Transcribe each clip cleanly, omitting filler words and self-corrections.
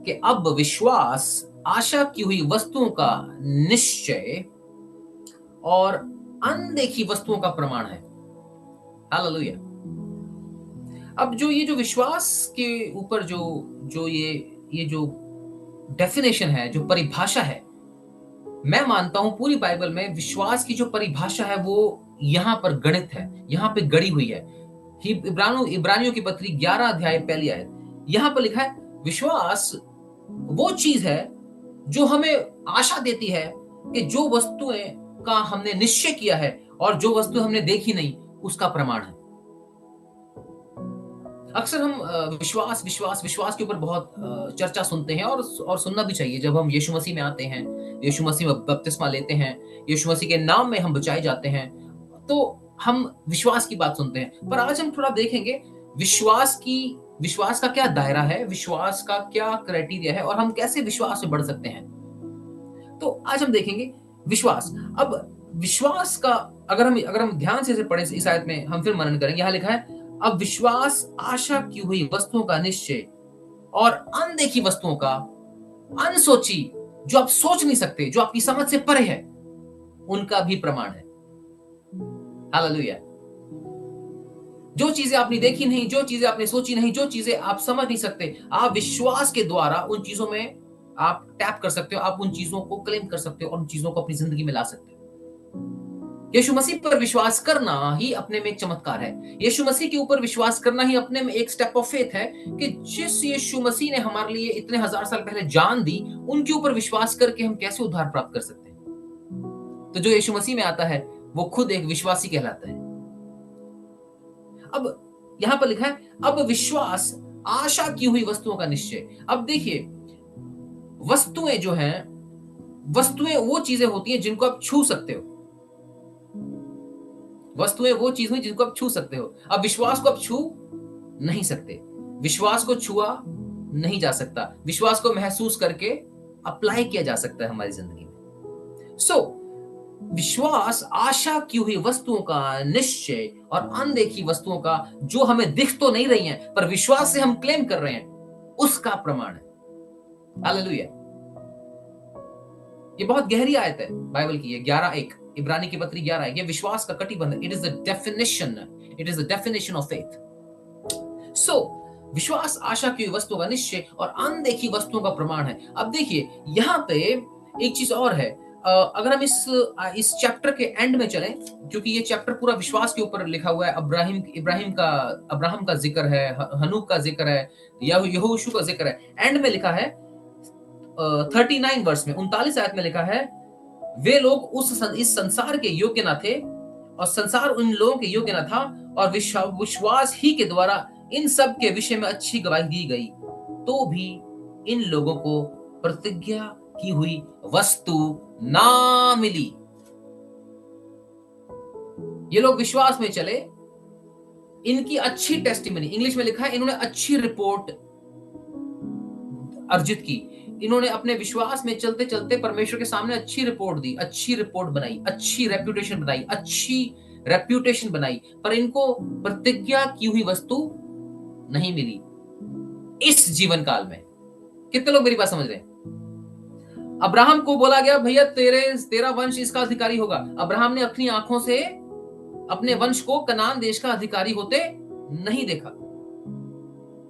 कि अब विश्वास आशा की हुई वस्तुओं का निश्चय और अनदेखी वस्तुओं का प्रमाण है। हालेलुया। अब जो विश्वास के ऊपर जो ये जो डेफिनेशन है, जो परिभाषा है, मैं मानता हूं पूरी बाइबल में विश्वास की जो परिभाषा है वो यहां पर गणित है, यहां पे गड़ी हुई है। इब्रानियों की पत्री 11 अध्याय पहली आयत, यहां पर लिखा है विश्वास वो चीज है जो हमें आशा देती है कि जो वस्तुएं का हमने निश्चय किया है और जो वस्तु हमने देखी नहीं उसका प्रमाण है। अक्सर हम विश्वास विश्वास विश्वास के ऊपर बहुत चर्चा सुनते हैं और सुनना भी चाहिए। जब हम यीशु मसीह में आते हैं, यीशु मसीह में बपतिस्मा लेते हैं, यीशु मसीह के नाम में हम बचाए जाते हैं, तो हम विश्वास की बात सुनते हैं। पर आज हम थोड़ा देखेंगे विश्वास का क्या दायरा है, विश्वास का क्या क्राइटेरिया है और हम कैसे विश्वास में बढ़ सकते हैं। तो आज हम देखेंगे विश्वास। अब विश्वास का अगर हम ध्यान से इसे पढ़ें, इस आयत में हम फिर मनन करेंगे। यहां लिखा है अब विश्वास आशा की हुई वस्तुओं का निश्चय और अनदेखी वस्तुओं का, अनसोची, जो आप सोच नहीं सकते, जो आपकी समझ से परे है, उनका भी प्रमाण है। हालेलुया। जो चीजें आपने देखी नहीं, जो चीजें आपने सोची नहीं, जो चीजें आप समझ नहीं सकते, आप विश्वास के द्वारा उन चीजों में आप टैप कर सकते हो, आप उन चीजों को क्लेम कर सकते हो और उन चीजों को अपनी जिंदगी में ला सकते हो। यीशु मसीह पर विश्वास करना ही अपने में एक चमत्कार है। यीशु मसीह के ऊपर विश्वास करना ही अपने में एक स्टेप ऑफ फेथ है कि जिस यीशु मसीह ने हमारे लिए इतने हजार साल पहले जान दी, उनके ऊपर विश्वास करके हम कैसे उद्धार प्राप्त कर सकते हैं। तो जो यीशु मसीह में आता है वो खुद एक विश्वासी कहलाता है। अब यहां पर लिखा है अब विश्वास आशा की हुई वस्तुओं का निश्चय। अब देखिए, वस्तुएं जो हैं, वस्तुएं वो चीजें होती हैं जिनको आप छू सकते हो। वस्तुएं वो चीज हुई जिनको आप छू सकते हो। अब विश्वास को आप छू नहीं सकते, विश्वास को छुआ नहीं जा सकता, विश्वास को महसूस करके अप्लाई किया जा सकता है हमारी जिंदगी में। विश्वास आशा की हुई वस्तुओं का निश्चय और अनदेखी वस्तुओं का, जो हमें दिख तो नहीं रही हैं पर विश्वास से हम क्लेम कर रहे हैं, उसका प्रमाण है। हालेलुया। ये बहुत गहरी आयत है बाइबल की, ये 11:1, इब्रानी की पत्री 11:1। ये विश्वास का कटिबंध, it is the definition of faith. विश्वास आशा की वस्तुओं का निश्चय और अनदेखी वस्तुओं का प्रमाण है। अब देखिए यहां पे एक चीज और है। अगर हम इस चैप्टर के एंड में चलें, क्योंकि ये चैप्टर पूरा विश्वास के ऊपर लिखा हुआ है। अब्राहम का जिक्र है, हनूक का जिक्र है, यहोशू का जिक्र है। एंड में लिखा है 39 वर्ष में, 39 आयत में लिखा है वे लोग इस संसार के योग्य न थे और संसार उन लोगों के योग्य न था, और विश्वास ही के द्वारा इन सब के विषय में अच्छी गवाही दी गई, तो भी इन लोगों को प्रतिज्ञा की हुई वस्तु ना मिली। ये लोग विश्वास में चले, इनकी अच्छी टेस्टिमनी, इंग्लिश में लिखा है इन्होंने अच्छी रिपोर्ट अर्जित की। इन्होंने अपने विश्वास में चलते चलते परमेश्वर के सामने अच्छी रिपोर्ट दी, अच्छी रिपोर्ट बनाई, अच्छी रेप्यूटेशन बनाई, पर इनको प्रतिज्ञा की हुई वस्तु नहीं मिली इस जीवन काल में। कितने लोग मेरी बात समझ रहे हैं? अब्राहम को बोला गया भैया तेरा वंश इसका अधिकारी होगा। अब्राहम ने अपनी आंखों से अपने वंश को कनान देश का अधिकारी होते नहीं देखा,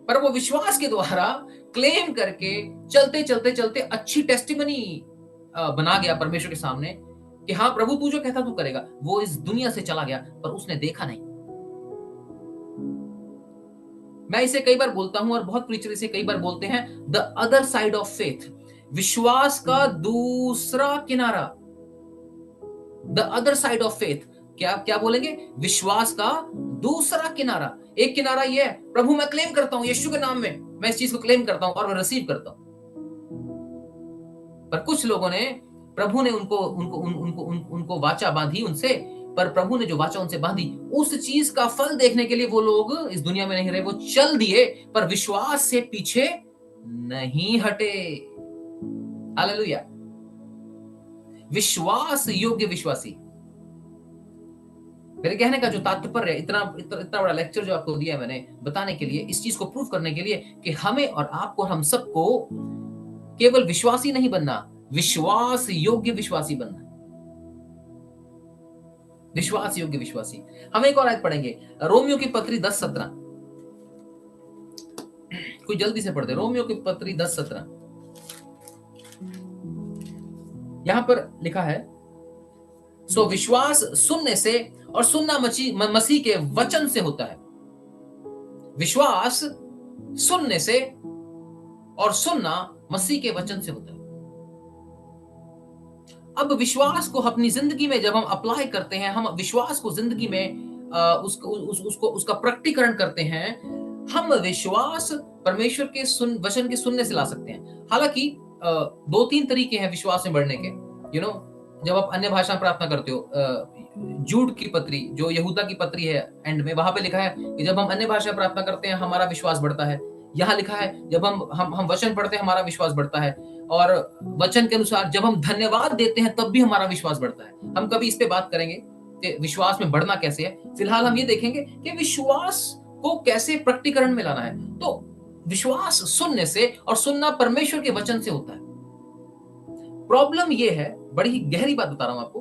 पर वो विश्वास के द्वारा क्लेम करके चलते चलते चलते अच्छी टेस्टिमनी बना गया परमेश्वर के सामने कि हाँ प्रभु तू जो कहता तू करेगा। वो इस दुनिया से चला गया पर उसने देखा नहीं। मैं इसे कई बार बोलता हूं और बहुत प्रीचर इसे कई बार बोलते हैं, the other side of faith, विश्वास का दूसरा किनारा। The other side of faith, क्या बोलेंगे? विश्वास का दूसरा किनारा। एक किनारा ये है, प्रभु मैं क्लेम करता हूं यीशु के नाम में, मैं इस चीज को क्लेम करता हूं और मैं रिसीव करता हूं। पर कुछ लोगों ने, प्रभु ने उनको वाचा बांधी उनसे, पर प्रभु ने जो वाचा उनसे बांधी, उस चीज का फल देखने के लिए वो लोग इस दुनिया में नहीं रहे। वो चल दिए पर विश्वास से पीछे नहीं हटे। हालेलुया। विश्वास योग्य विश्वासी। मेरे कहने का जो तात्पर्य है, इतना बड़ा लेक्चर जो आपको दिया मैंने बताने के लिए, इस चीज को प्रूव करने के लिए कि हमें और आपको और हम सबको केवल विश्वासी नहीं बनना, विश्वास योग्य विश्वासी बनना। विश्वास योग्य विश्वासी। हम एक और आयत पढ़ेंगे, रोमियो की पत्री 10:17। कोई जल्दी से पढ़ दे, रोमियो की पत्री 10:17। यहां पर लिखा है, सो विश्वास सुनने से और सुनना मसीह के वचन से होता है। विश्वास सुनने से और सुनना मसीह के वचन से होता है। अब विश्वास को अपनी जिंदगी में जब हम अप्लाई करते हैं, हम विश्वास को जिंदगी में उसका प्रकटीकरण करते हैं, हम विश्वास परमेश्वर के वचन के सुनने से ला सकते हैं। हालांकि 2-3 तरीके हैं विश्वास में बढ़ने के। जब आप अन्य भाषा में प्रार्थना करते हो, जूड की पत्री, जो यहूदा की पत्री है, एंड में वहां पे लिखा है कि जब हम अन्य भाषा में प्रार्थना करते हैं हमारा विश्वास बढ़ता है। यहाँ लिखा है जब हम वचन पढ़ते हैं हमारा विश्वास बढ़ता है, और वचन के अनुसार जब हम धन्यवाद देते हैं तब भी हमारा विश्वास बढ़ता है। हम कभी इस पे बात करेंगे कि विश्वास में बढ़ना कैसे है। फिलहाल हम ये देखेंगे कि विश्वास को कैसे प्रकटीकरण में लाना है। तो विश्वास सुनने से और सुनना परमेश्वर के वचन से होता है। प्रॉब्लम ये है, बड़ी ही गहरी बात बता रहा हूं आपको,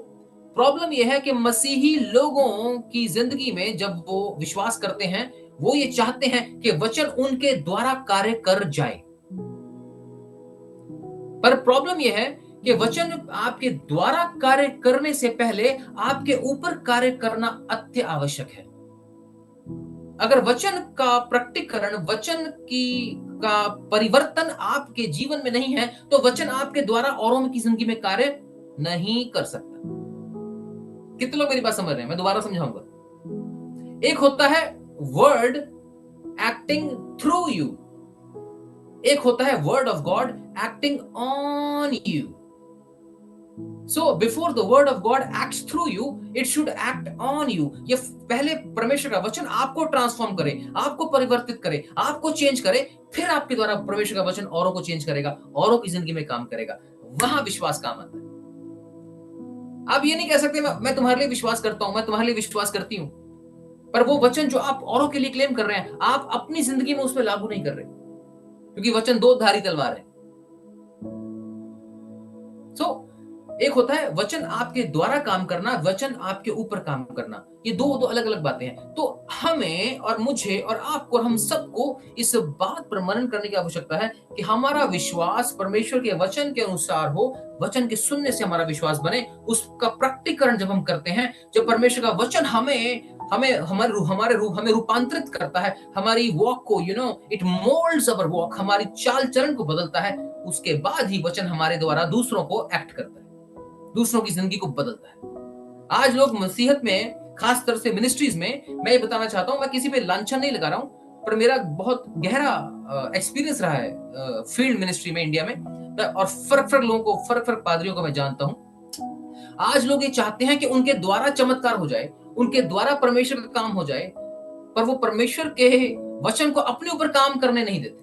प्रॉब्लम ये है कि मसीही लोगों की जिंदगी में जब वो विश्वास करते हैं, वो ये चाहते हैं कि वचन उनके द्वारा कार्य कर जाए। पर प्रॉब्लम यह है कि वचन आपके द्वारा कार्य करने से पहले आपके ऊपर कार्य करना अति आवश्यक है। अगर वचन का प्रकटीकरण, वचन का परिवर्तन आपके जीवन में नहीं है, तो वचन आपके द्वारा औरों की जिंदगी में कार्य नहीं कर सकता। कितने लोग मेरी बात समझ रहे हैं? मैं दोबारा समझाऊंगा। एक होता है वर्ड एक्टिंग थ्रू यू, एक होता है word of God acting on you. So before the word of God acts through you, it should act on you. ये पहले परमेश्वर का वचन आपको ट्रांसफॉर्म करे, आपको परिवर्तित करे, आपको चेंज करे, फिर आपके द्वारा परमेश्वर का वचन औरों को चेंज करेगा, औरों की जिंदगी में काम करेगा। वहां विश्वास काम आता है। आप ये नहीं कह सकते मैं तुम्हारे लिए विश्वास करता हूं, मैं तुम्हारे लिए विश्वास करती हूं, पर वो वचन जो आप औरों के लिए क्लेम कर रहे हैं, आप अपनी जिंदगी में उसमें लागू नहीं कर रहे, क्योंकि वचन दो धारी तलवार है। सो एक होता है वचन आपके द्वारा काम करना, वचन आपके ऊपर काम करना। ये दो अलग अलग बातें हैं। तो हमें और मुझे और आपको और हम सबको इस बात पर मनन करने की आवश्यकता है कि हमारा विश्वास परमेश्वर के वचन के अनुसार हो, वचन के सुनने से हमारा विश्वास बने। उसका प्रकटीकरण जब हम करते हैं, जब परमेश्वर का वचन हमारे रूप हमें रूपांतरित करता है, हमारी वॉक को इट मोल्ड्स अवर वॉक, हमारी चाल चलन को बदलता है, उसके बाद ही वचन हमारे द्वारा दूसरों को एक्ट करता है, दूसरों की जिंदगी को बदलता है। आज लोग मसीहत में, खास तरह से मिनिस्ट्रीज में, मैं ये बताना चाहता हूं, मैं किसी पे लांछन नहीं लगा रहा हूं, पर मेरा बहुत गहरा एक्सपीरियंस रहा है फील्ड मिनिस्ट्री में इंडिया में, और फर्क लोगों को, फर्क पादरियों को मैं जानता हूं। आज लोग ये चाहते हैं कि उनके द्वारा चमत्कार हो जाए, उनके द्वारा परमेश्वर का काम हो जाए, पर वो परमेश्वर के वचन को अपने ऊपर काम करने नहीं देते।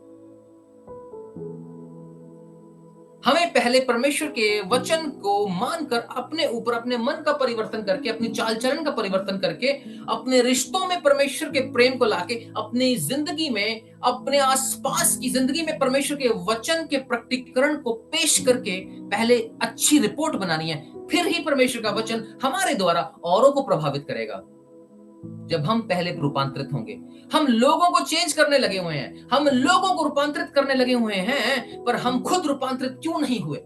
हमें पहले परमेश्वर के वचन को मानकर अपने ऊपर, अपने मन का परिवर्तन करके, अपनी चाल चलन का परिवर्तन करके, अपने रिश्तों में परमेश्वर के प्रेम को लाके, अपनी जिंदगी में, अपने आसपास की जिंदगी में परमेश्वर के वचन के प्रकटीकरण को पेश करके पहले अच्छी रिपोर्ट बनानी है, फिर ही परमेश्वर का वचन हमारे द्वारा औरों को प्रभावित करेगा। जब हम पहले रूपांतरित होंगे, हम लोगों को चेंज करने लगे हुए हैं, हम लोगों को रूपांतरित करने लगे हुए हैं, पर हम खुद रूपांतरित क्यों नहीं हुए?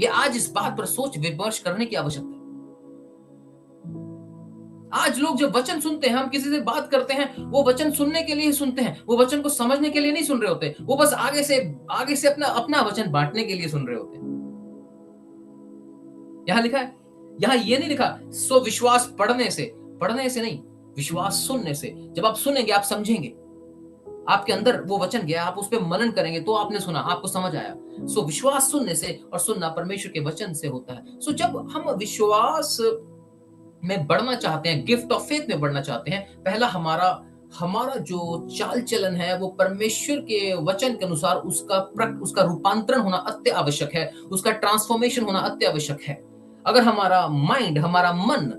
ये आज इस बात पर सोच विमर्श करने की आवश्यकता है। आज लोग जब वचन सुनते हैं, हम किसी से बात करते हैं, वो वचन सुनने के लिए ही सुनते हैं, वो वचन को समझने के लिए नहीं सुन रहे होते, वो बस आगे से अपना वचन बांटने के लिए सुन रहे होते हैं। यहां लिखा है, यहां ये नहीं लिखा सो विश्वास पढ़ने से नहीं, विश्वास सुनने से। जब आप सुनेंगे, आप समझेंगे, आपके अंदर वो वचन गया, आप उस पर मनन करेंगे, तो आपने सुना, आपको समझ आया। सो विश्वास सुनने से और सुनना परमेश्वर के वचन से होता है। सो जब हम विश्वास में बढ़ना चाहते हैं, गिफ्ट ऑफ फेथ में बढ़ना चाहते हैं, पहला हमारा जो चाल चलन है वो परमेश्वर के वचन के अनुसार उसका रूपांतरण होना अति आवश्यक है, उसका ट्रांसफॉर्मेशन होना अति आवश्यक है। अगर हमारा माइंड, हमारा मन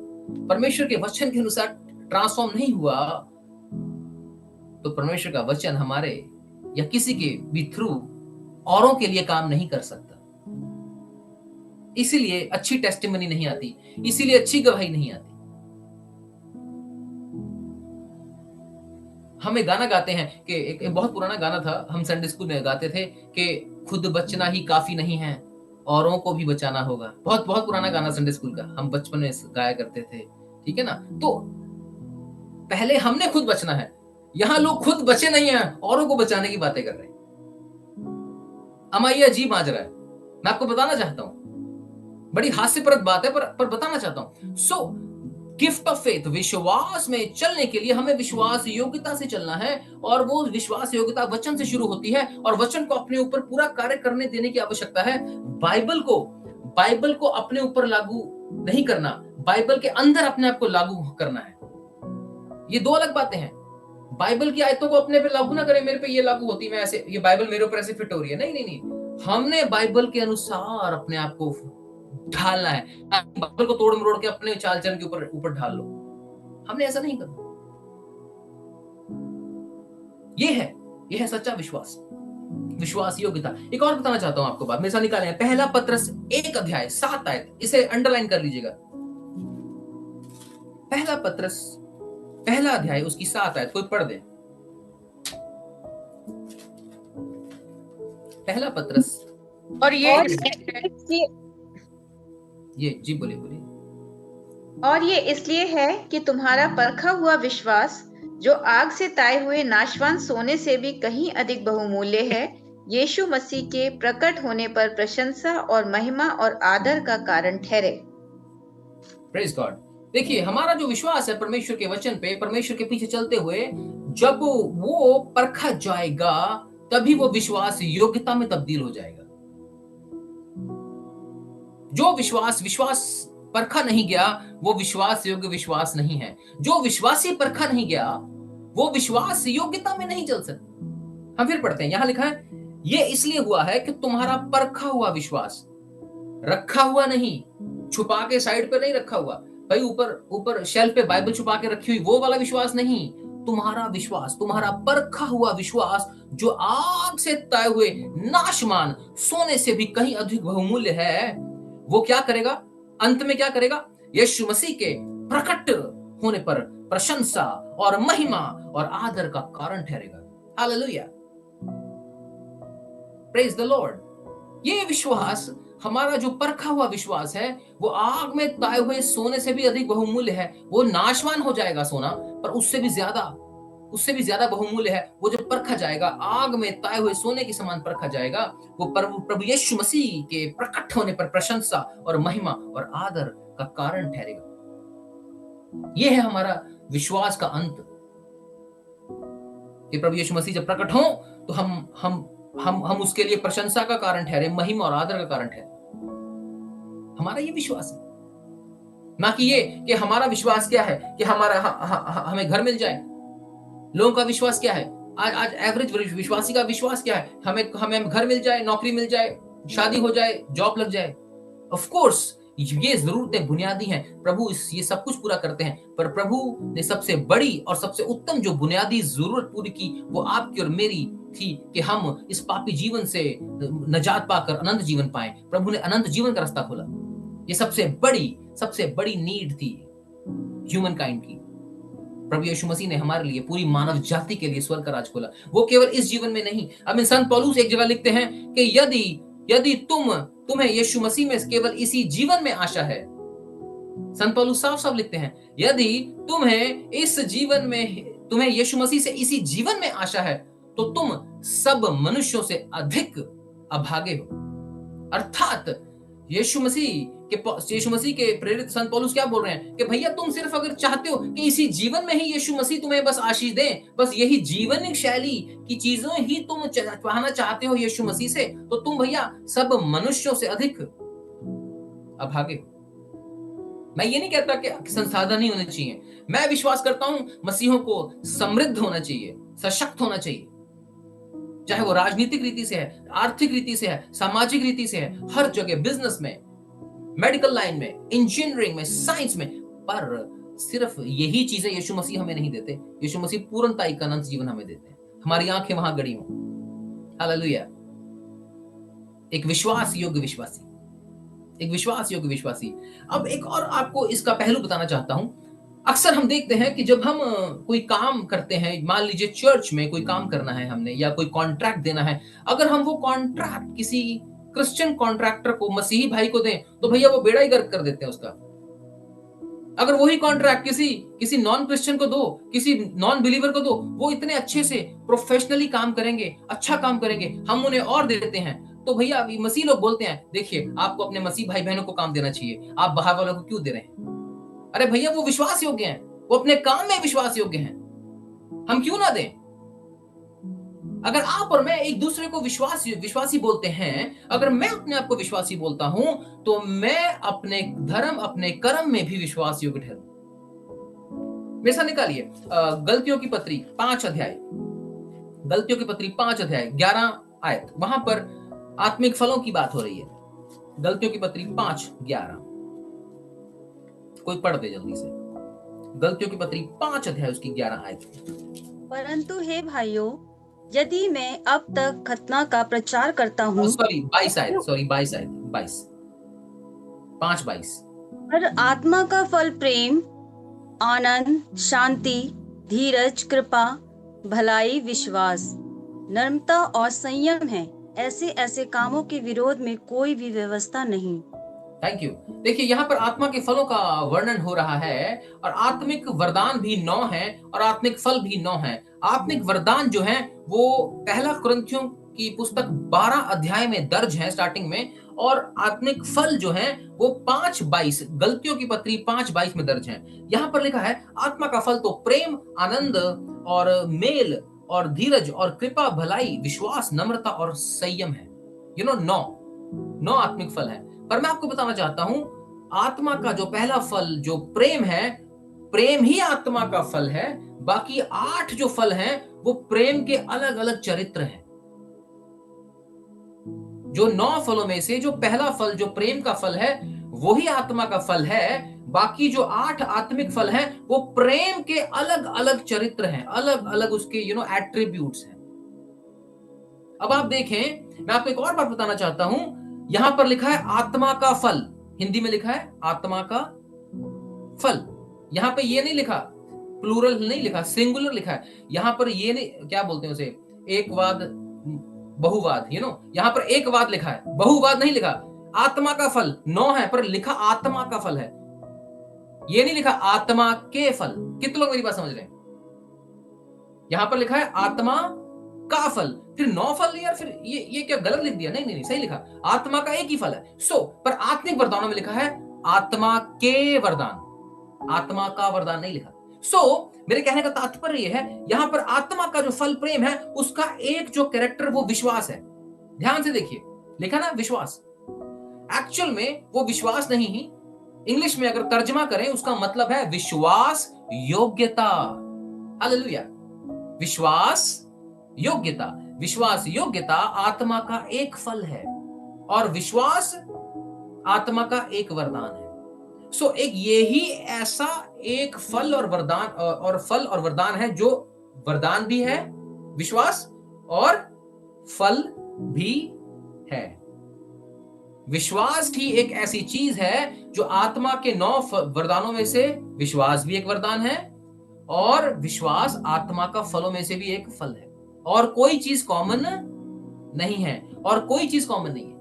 परमेश्वर के वचन के अनुसार ट्रांसफॉर्म नहीं हुआ, तो परमेश्वर का वचन हमारे या किसी के भी थ्रू औरों के लिए काम नहीं कर सकता। इसीलिए अच्छी टेस्टिमनी नहीं आती, इसीलिए अच्छी गवाही नहीं आती। हम एक गाना गाते हैं कि एक बहुत पुराना गाना था, हम संडे स्कूल में गाते थे कि खुद बचना ही काफ़ी नहीं है, औरों को भी बचाना होगा। बहुत बहुत पुराना गाना संडे स्कूल का, हम बचपन में गाया करते थे, ठीक है ना? तो पहले हमने खुद बचना है। यहाँ लोग खुद बचे नहीं हैं, औरों को बचाने की बातें कर रहे हैं। अमा ये अजीब माजरा है। मैं आपको बताना चाहता हूँ, बड़ी हास्यप्रद बात है पर बताना चाहता हूँ। सो गिफ्ट ऑफ फेथ, विश्वास में चलने के लिए हमें विश्वास योग्यता से चलना है, और वो विश्वास योग्यता वचन से शुरू होती है, और वचन को अपने ऊपर पूरा कार्य करने देने की आवश्यकता है। बाइबल को अपने ऊपर लागू नहीं करना, बाइबल के अंदर अपने आप को लागू करना है। ये दो अलग बातें हैं। बाइबल की आयतों को अपने पे लागू ना करें, मेरे पे ये लागू होती, मैं ऐसे, ये बाइबल मेरे ऊपर ऐसे फिट हो रही है। नहीं नहीं नहीं, हमने बाइबल के अनुसार अपने आप को ढालना है। बाइबल को तोड़ मरोड़ के अपने चाल चलन के ऊपर ऊपर ढाल लो, हमने ऐसा नहीं करना। ये है सच्चा विश्वास, विश्वास योग्यता। एक और बताना चाहता हूं आपको बात, मेरे साथ निकाले हैं पहला पत्रस 1 अध्याय 7 आयत, इसे अंडरलाइन कर लीजिएगा। पहला पत्रस पहला अध्याय उसकी 7 आयत, कोई पढ़ दे। पहला पत्रस। और ये जी बोलिए बोलिए। और ये इसलिए है कि तुम्हारा परखा हुआ विश्वास, जो आग से ताए हुए नाशवान सोने से भी कहीं अधिक बहुमूल्य है, यीशु मसीह के प्रकट होने पर प्रशंसा और महिमा और आदर का कारण ठहरे। Praise God. देखिए, हमारा जो विश्वास है परमेश्वर के वचन पे, परमेश्वर के पीछे चलते हुए, जब वो परखा जाएगा, तभी वो विश्वास योग्यता में तब्दील हो जाएगा। जो विश्वास परखा नहीं गया, वो विश्वास योग्य विश्वास नहीं है। जो विश्वासी परखा नहीं गया, वो विश्वास योग्यता में नहीं चल सकता। हम फिर पढ़ते हैं, यहां लिखा है, ये इसलिए हुआ है कि तुम्हारा परखा हुआ विश्वास, रखा हुआ नहीं, छुपा के साइड पे नहीं रखा हुआ, भाई ऊपर शेल्फ पे बाइबल छुपा के रखी हुई, वो वाला विश्वास नहीं। तुम्हारा विश्वास, तुम्हारा परखा हुआ विश्वास, जो आग से ताए हुए नाशमान सोने से भी कहीं अधिक बहुमूल्य है, वो क्या करेगा? अंत में क्या करेगा? यीशु मसीह के प्रकट होने पर प्रशंसा और महिमा और आदर का कारण ठहरेगा। Hallelujah, praise the Lord. ये विश्वास, हमारा जो परखा हुआ विश्वास है, वो आग में ताए हुए सोने से भी अधिक बहुमूल्य है। वो नाशवान हो जाएगा सोना, पर उससे भी ज्यादा बहुमूल्य है। वो जब परखा जाएगा, आग में ताए हुए सोने के समान परखा जाएगा, वो प्रभु यीशु मसीह के प्रकट होने पर प्रशंसा और महिमा और आदर का कारण ठहरेगा। ये है हमारा विश्वास का अंत, कि प्रभु यीशु मसीह जब प्रकट हो तो हम उसके लिए प्रशंसा का कारण ठहरे, महिमा और आदर का कारण ठहरे। हमारा ये विश्वास है, ना कि ये कि हमारा विश्वास क्या है कि हमें घर मिल जाए। लोगों का विश्वास क्या है? आज एवरेज विश्वासी का विश्वास क्या है? हमें घर मिल जाए, नौकरी मिल जाए, शादी हो जाए, जॉब लग जाए। ऑफ कोर्स ये जरूरतें बुनियादी हैं, प्रभु ये सब कुछ पूरा करते हैं, पर प्रभु ने सबसे बड़ी और सबसे उत्तम जो बुनियादी जरूरत पूरी की, वो आपकी और मेरी थी, कि हम इस पापी जीवन से नजात पाकर अनंत जीवन पाएं। प्रभु ने अनंत जीवन का रास्ता खोला। ये सबसे बड़ी नीड थी ह्यूमन काइंड की। प्रभु यीशु मसीह ने हमारे लिए, पूरी मानव जाति के लिए स्वर्ग का राज खोला। वो केवल इस जीवन में नहीं। अब संत पौलुस एक जगह लिखते हैं कि यदि तुम्हें यीशु मसीह में केवल इसी जीवन में आशा है, संत पौलुस साफ लिखते हैं, यदि तुम्हें यीशु मसीह से इसी जीवन में आशा है, तो तुम सब मनुष्यों से अधिक अभागे हो। अर्थात यीशु मसीह के प्रेरित संत पौलुस क्या बोल रहे हैं कि भैया, तुम सिर्फ अगर चाहते हो कि इसी जीवन में ही यीशु मसीह तुम्हें बस आशीष दें, बस यही जीवन शैली की चीजों ही तुम पाना चाहते हो यीशु मसीह से, तो तुम भैया सब मनुष्यों से अधिक अभागे हो। मैं ये नहीं कहता कि संसाधन ही होने चाहिए। मैं विश्वास करता हूं मसीहों को समृद्ध होना चाहिए, सशक्त होना चाहिए, चाहे वो राजनीतिक रीति से है, आर्थिक रीति से है, सामाजिक रीति से है, हर जगह, बिजनेस में, मेडिकल लाइन में, इंजीनियरिंग में, साइंस में। पर सिर्फ यही चीजें यीशु मसीह हमें नहीं देते। यीशु मसीह पूर्णता का अनंत जीवन हमें देते हैं। हमारी आंखें वहां गड़ी हों। हालेलुया। एक विश्वास योग्य विश्वासी, एक विश्वास योग्य विश्वासी। अब एक और आपको इसका पहलू बताना चाहता हूं। अक्सर हम देखते हैं कि जब हम कोई काम करते हैं, मान लीजिए चर्च में कोई काम करना है हमने या कोई कॉन्ट्रैक्ट देना है, अगर हम वो कॉन्ट्रैक्ट किसी क्रिश्चियन कॉन्ट्रैक्टर को, मसीही भाई को दें, तो भैया वो बेड़ा ही गर्क कर देते हैं उसका। अगर वही कॉन्ट्रैक्ट किसी किसी नॉन क्रिश्चियन को दो, किसी नॉन बिलीवर को दो, वो इतने अच्छे से प्रोफेशनली काम करेंगे, अच्छा काम करेंगे, हम उन्हें और दे देते हैं। तो भैया अभी मसीह लोग बोलते हैं, देखिए आपको अपने मसीह भाई बहनों को काम देना चाहिए, आप बाहर वालों को क्यों दे रहे हैं? अरे भैया वो विश्वास योग्य हैं, वो अपने काम में विश्वास योग्य हैं, हम क्यों ना दें? अगर आप और मैं एक दूसरे को विश्वासी बोलते हैं, अगर मैं अपने आप को विश्वासी बोलता हूं, तो मैं अपने धर्म, अपने कर्म में भी विश्वास योग्य ठहरूं। मेरे साथ निकालिए गलतियों की पत्री 5 अध्याय, गलतियों की पत्री 5 अध्याय 11 आयत, वहां पर आत्मिक फलों की बात हो रही है। गलतियों की पत्री 5:11, कोई पढ़ दे जल्दी से। गलतियों की पत्री 5 अध्याय उसकी 11 आयत। परंतु हे भाइयों, यदि मैं अब तक खतना का प्रचार करता हूँ, सॉरी 22 आयत, 22 5:22। पर आत्मा का फल प्रेम, आनंद, शांति, धीरज, कृपा, भलाई, विश्वास, नम्रता और संयम है। ऐसे ऐसे कामों के विरोध में कोई भी व्यवस्था नहीं। Thank you. देखिए यहाँ पर आत्मा के फलों का वर्णन हो रहा है, और आत्मिक वरदान भी 9 है और आत्मिक फल भी 9 है। आत्मिक वरदान जो है वो पहला कुरिन्थियों की पुस्तक 12 अध्याय में दर्ज है स्टार्टिंग में, और आत्मिक फल जो है वो 5:22, गलतियों की पत्री 5:22 में दर्ज है। यहाँ पर लिखा है आत्मा का फल तो प्रेम, आनंद और मेल और धीरज और कृपा, भलाई, विश्वास, नम्रता और संयम है। 9 आत्मिक फल है। पर मैं आपको बताना चाहता हूं, आत्मा का जो पहला फल जो प्रेम है, प्रेम ही आत्मा का फल है। बाकी 8 जो फल हैं वो प्रेम के अलग अलग चरित्र हैं। जो 9 फलों में से जो पहला फल जो प्रेम का फल है वही आत्मा का फल है। बाकी जो 8 आत्मिक फल हैं वो प्रेम के अलग अलग चरित्र हैं, अलग अलग उसके एट्रीब्यूट्स हैं। अब आप देखें, मैं आपको एक और बात बताना चाहता हूं। यहां पर लिखा है आत्मा का फल, हिंदी में लिखा है आत्मा का फल। यहां पे ये नहीं लिखा, प्लूरल नहीं लिखा, सिंगुलर लिखा है। यहां पर ये नहीं, क्या बोलते हैं उसे, एकवाद, बहुवाद, यहां पर एकवाद लिखा है, बहुवाद नहीं लिखा। आत्मा का फल 9 है पर लिखा आत्मा का फल है, ये नहीं लिखा आत्मा के फल। कितने लोग मेरी बात समझ रहे हैं? यहां पर लिखा है आत्मा का फल, फिर 9 फल, यार फिर ये क्या गलत लिख दिया? नहीं, सही लिखा, आत्मा का एक ही फल है। पर आत्मिक वरदानों में लिखा है आत्मा के वरदान, आत्मा का वरदान नहीं लिखा। मेरे कहने का तात्पर्य यह है, यहां पर आत्मा का जो फल प्रेम है, उसका एक जो कैरेक्टर वो विश्वास है। ध्यान से देखिए, लिखा ना विश्वास, एक्चुअल में वो विश्वास नहीं ही। इंग्लिश में अगर तर्जमा करें उसका मतलब है विश्वास योग्यता। हालेलुया। विश्वास योग्यता, विश्वास योग्यता आत्मा का एक फल है, और विश्वास आत्मा का एक वरदान है। एक यही ऐसा एक फल और वरदान है, जो वरदान भी है विश्वास और फल भी है। विश्वास ही एक ऐसी चीज है जो आत्मा के 9 वरदानों में से विश्वास भी एक वरदान है, और विश्वास आत्मा का फलों में से भी एक फल है, और कोई चीज कॉमन नहीं है, और कोई चीज कॉमन नहीं है।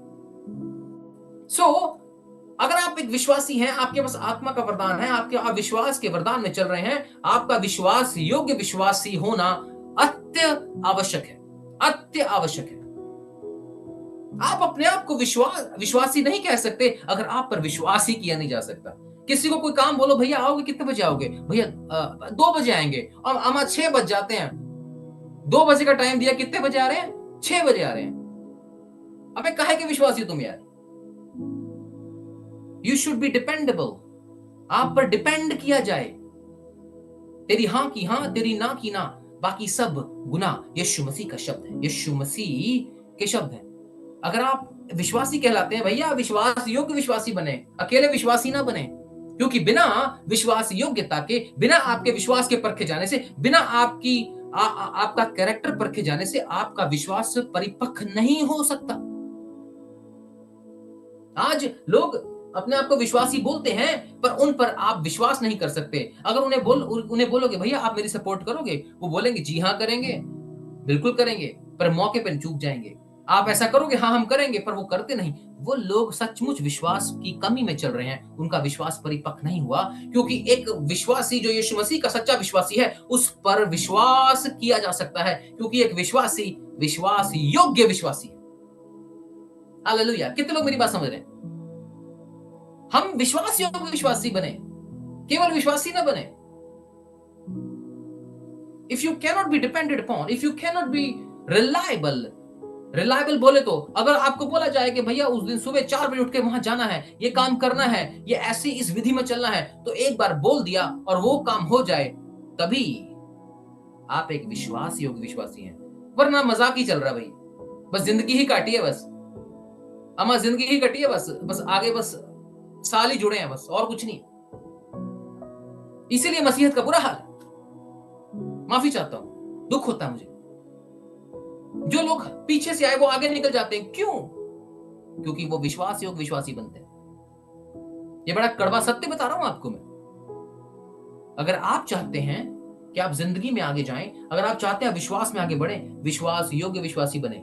अगर आप एक विश्वासी हैं, आपके पास आत्मा का वरदान है, आप विश्वास के वरदान में चल रहे हैं, आपका विश्वास योग्य विश्वासी होना अत्य आवश्यक है, अत्य आवश्यक है। आप अपने आप को विश्वासी नहीं कह सकते अगर आप पर विश्वास ही किया नहीं जा सकता। किसी को कोई काम बोलो, भैया आओगे, कितने बजे आओगे? भैया 2 बजे आएंगे, और अमा 6 बज जाते हैं। 2 बजे का टाइम दिया, कितने बजे आ रहे हैं? 6 बजे आ रहे हैं। अबे काहे के विश्वासी हो तुम यार? यू शुड बी डिपेंडेबल, आप पर डिपेंड किया जाए। तेरी हां की हां, तेरी ना की ना, बाकी सब गुना यीशु मसीह का शब्द है, यीशु मसीह के शब्द है। अगर आप विश्वासी कहलाते हैं, भैया विश्वास योग्य विश्वासी बने, अकेले विश्वासी ना बने, क्योंकि बिना विश्वास योग्यता के, बिना आपके विश्वास के परखे जाने से, बिना आपका कैरेक्टर परखे जाने से आपका विश्वास परिपक्व नहीं हो सकता। आज लोग अपने आप को विश्वासी बोलते हैं, पर उन पर आप विश्वास नहीं कर सकते। अगर उन्हें बोलोगे भैया आप मेरी सपोर्ट करोगे, वो बोलेंगे जी हाँ करेंगे, बिल्कुल करेंगे, पर मौके पर चूक जाएंगे। आप ऐसा करोगे, हाँ हम करेंगे, पर वो करते नहीं। वो लोग सचमुच विश्वास की कमी में चल रहे हैं, उनका विश्वास परिपक्व नहीं हुआ, क्योंकि एक विश्वासी जो यीशु मसीह का सच्चा विश्वासी है, उस पर विश्वास किया जा सकता है, क्योंकि एक विश्वासी विश्वास योग्य विश्वासी है। हालेलुया! कितने लोग मेरी बात समझ रहे हैं? हम विश्वास योग्य विश्वासी बने, केवल विश्वासी ना बने। If you cannot be depended upon, if you cannot be reliable बोले तो अगर आपको बोला जाए कि भैया उस दिन सुबह 4 बजे उठ के वहां जाना है, ये काम करना है, ये ऐसी इस विधि में चलना है, तो एक बार बोल दिया और वो काम हो जाए, तभी आप एक विश्वास योग्य विश्वासी हैं। वरना मजाक ही चल रहा है भाई, बस जिंदगी ही काटी है, बस अमा जिंदगी ही कटी है, बस आगे बस साल ही जुड़े हैं, बस और कुछ नहीं। इसीलिए मसीहत का बुरा हाल। माफी चाहता हूं, दुख होता है मुझे। जो लोग पीछे से आए वो आगे निकल जाते हैं, क्यों? क्योंकि वो विश्वास योग्य विश्वासी बनते हैं। ये बड़ा कड़वा सत्य बता रहा हूं आपको मैं। अगर आप चाहते हैं कि आप जिंदगी में आगे जाएं, अगर आप चाहते हैं विश्वास में आगे बढ़े, विश्वास योग्य विश्वासी बने,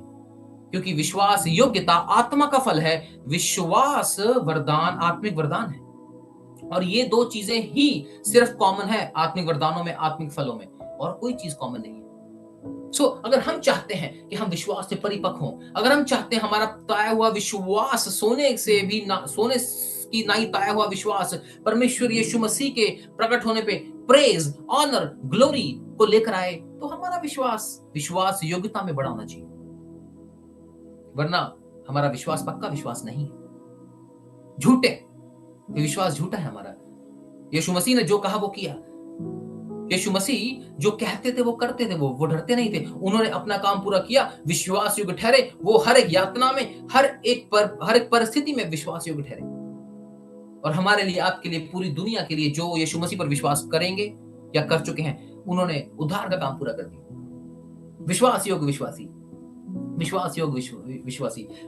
क्योंकि विश्वास योग्यता आत्मा का फल है, विश्वास वरदान आत्मिक वरदान है। और ये दो चीजें ही सिर्फ कॉमन है आत्मिक वरदानों में, आत्मिक फलों में, और कोई चीज कॉमन नहीं है। अगर हम चाहते हैं कि हम विश्वास से परिपक्व हों, अगर हम चाहते हैं हमारा ताया हुआ विश्वास सोने से भी सोने की नाई ताया हुआ विश्वास परमेश्वर यीशु मसीह के प्रकट होने पे प्रेज, ऑनर, ग्लोरी को लेकर आए, तो हमारा विश्वास योग्यता में बड़ा होना चाहिए। वरना हमारा विश्वास पक्का विश्वास नहीं है, झूठे विश्वास झूठा है हमारा। यीशु मसीह ने जो कहा वो किया, यीशु मसीह जो कहते थे वो करते थे, वो डरते नहीं थे, उन्होंने अपना काम पूरा किया, विश्वास योग्य ठहरे। वो हर एक यातना में, हर एक परिस्थिति में विश्वास योग्य ठहरे। और हमारे लिए, आपके लिए, पूरी दुनिया के लिए जो यीशु मसीह पर विश्वास करेंगे या कर चुके हैं, उन्होंने उद्धार का काम पूरा कर दिया। विश्वास योग्य विश्वासी।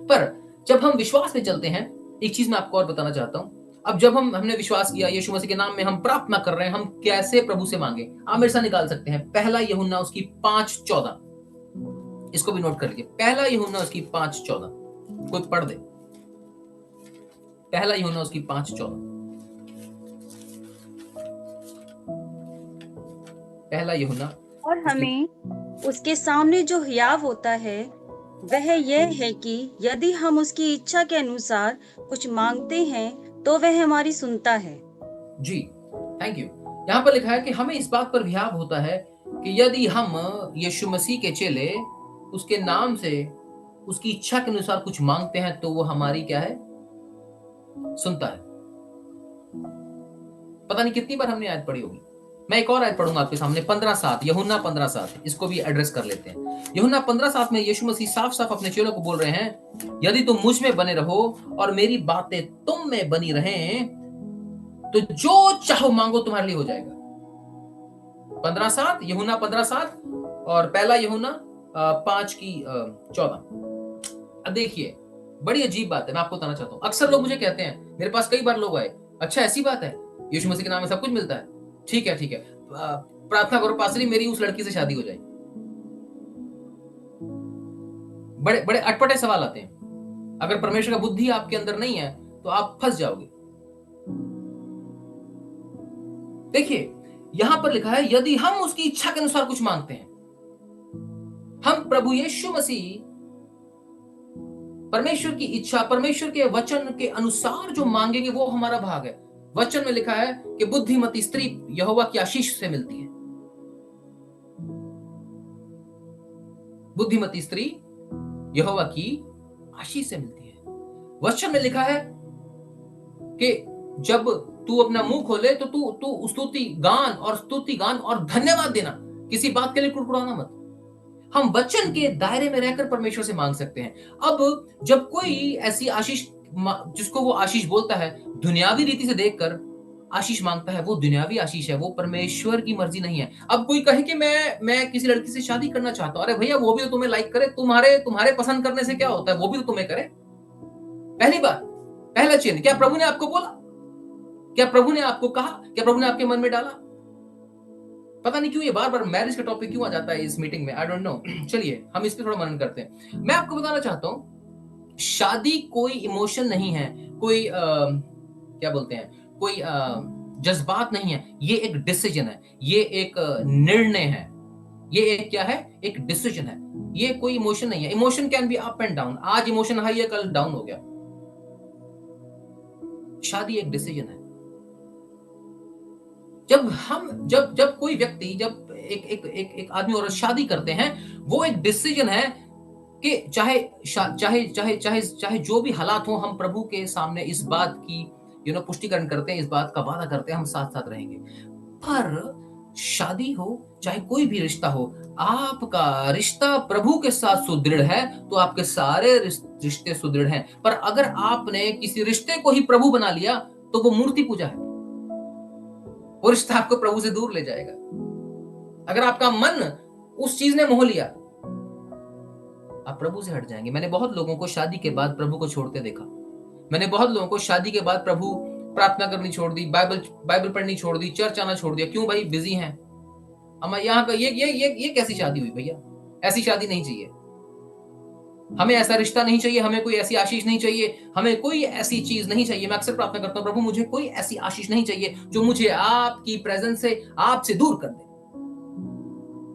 पर जब हम विश्वास में चलते हैं, एक चीज मैं आपको और बताना चाहता हूं। अब जब हमने विश्वास किया, यीशु मसीह के नाम में हम प्रार्थना कर रहे हैं, हम कैसे प्रभु से मांगे? आप मेरे साथ निकाल सकते हैं पहला यूहन्ना उसकी 5:14, इसको भी नोट कर लीजिए। पहला यूहन्ना उसकी 5:14, कोई पढ़ दे। पहला यूहन्ना उसकी 5:14, पहला यूहन्ना। और हमें उसके सामने जो हियाव होता है वह यह है कि यदि हम उसकी इच्छा के अनुसार कुछ मांगते हैं तो वह हमारी सुनता है। जी, थैंक यू। यहाँ पर लिखा है कि हमें इस बात पर हियाव होता है कि यदि हम यीशु मसीह के चेले उसके नाम से उसकी इच्छा के अनुसार कुछ मांगते हैं तो वो हमारी क्या है? सुनता है। पता नहीं कितनी बार हमने आयत पढ़ी होगी। मैं एक और आयत पढ़ूंगा आपके सामने, 15:7, यूहन्ना 15:7, इसको भी एड्रेस कर लेते हैं। यूहन्ना 15:7 में यीशु मसीह साफ साफ अपने चेलों को बोल रहे हैं, यदि तुम मुझ में बने रहो और मेरी बातें तुम में बनी रहें, तो जो चाहो मांगो तुम्हारे लिए हो जाएगा। 15:7, यूहन्ना 15:7 और पहला यूहन्ना 5:14। अब देखिए, बड़ी अजीब बात है, मैं आपको बताना चाहता हूँ। अक्सर लोग मुझे कहते हैं, मेरे पास कई बार लोग आए, अच्छा ऐसी बात है, यीशु मसीह के नाम में सब कुछ मिलता है, ठीक है प्रार्थना करो पास्टरी मेरी उस लड़की से शादी हो जाए। बड़े बड़े अटपटे सवाल आते हैं। अगर परमेश्वर का बुद्धि आपके अंदर नहीं है तो आप फंस जाओगे। देखिए, यहां पर लिखा है यदि हम उसकी इच्छा के अनुसार कुछ मांगते हैं, हम प्रभु यीशु मसीह परमेश्वर की इच्छा, परमेश्वर के वचन के अनुसार जो मांगेंगे वो हमारा भाग है। वचन में लिखा है कि बुद्धिमती स्त्री यहोवा की आशीष से मिलती है। बुद्धिमती स्त्री यहोवा की आशीष से मिलती है। वचन में लिखा है कि जब तू अपना मुंह खोले तो तू स्तुति गान और धन्यवाद देना, किसी बात के लिए कुड़कुड़ाना मत। हम वचन के दायरे में रहकर परमेश्वर से मांग सकते हैं। अब जब कोई ऐसी आशीष, जिसको वो आशीष बोलता है, दुनियावी रीति से देखकर आशीष मांगता है, वो दुनियावी आशीष है, वो परमेश्वर की मर्जी नहीं है। अब कोई कहे कि मैं किसी लड़की से शादी करना चाहता हूं, अरे भैया वो भी तो तुम्हें लाइक करे, तुम्हारे पसंद करने से क्या होता है, वो भी तो तुम्हें करे। पहला चिन्ह, क्या प्रभु ने आपको बोला? क्या प्रभु ने आपको कहा? क्या प्रभु ने आपके मन में डाला? पता नहीं क्यों ये बार-बार मैरिज का टॉपिक क्यों आ जाता है इस मीटिंग में, आई डोंट नो। चलिए हम इस पे थोड़ा मनन करते हैं। मैं आपको बताना चाहता हूँ, शादी कोई इमोशन नहीं है, कोई क्या बोलते हैं, कोई जज्बात नहीं है, ये एक डिसीजन है, ये एक निर्णय है, ये एक क्या है, एक डिसीजन है, ये कोई इमोशन नहीं है। Emotion can be up and down, आज इमोशन हाई है, कल डाउन हो गया। शादी एक डिसीजन है। जब कोई व्यक्ति, जब एक आदमी और शादी करते हैं, वो एक डिसीजन है कि चाहे जो भी हालात हो, हम प्रभु के सामने इस बात की पुष्टिकरण करते हैं, इस बात का वादा करते हैं, हम साथ साथ रहेंगे। पर शादी हो, चाहे कोई भी रिश्ता हो, आपका रिश्ता प्रभु के साथ सुदृढ़ है तो आपके सारे रिश्ते सुदृढ़ हैं। पर अगर आपने किसी रिश्ते को ही प्रभु बना लिया तो वो मूर्ति पूजा है, वो रिश्ता आपको प्रभु से दूर ले जाएगा। अगर आपका मन उस चीज ने मोह लिया, आप प्रभु से हट जाएंगे। मैंने बहुत लोगों को शादी के बाद प्रभु को छोड़ते देखा। मैंने बहुत लोगों को शादी के बाद प्रभु प्रार्थना करनी छोड़ दी, बाइबल पढ़नी छोड़ दी, चर्च आना छोड़ दिया। क्यों भाई? बिजी हैं। हम यहाँ का ये कैसी शादी हुई भैया? ऐसी शादी नहीं चाहिए हमें, ऐसा रिश्ता नहीं चाहिए हमें, कोई ऐसी आशीष नहीं चाहिए हमें, कोई ऐसी चीज नहीं चाहिए। मैं अक्सर प्रार्थना करता हूँ, प्रभु मुझे कोई ऐसी आशीष नहीं चाहिए जो मुझे आपकी प्रेजेंस से, आपसे दूर कर दे।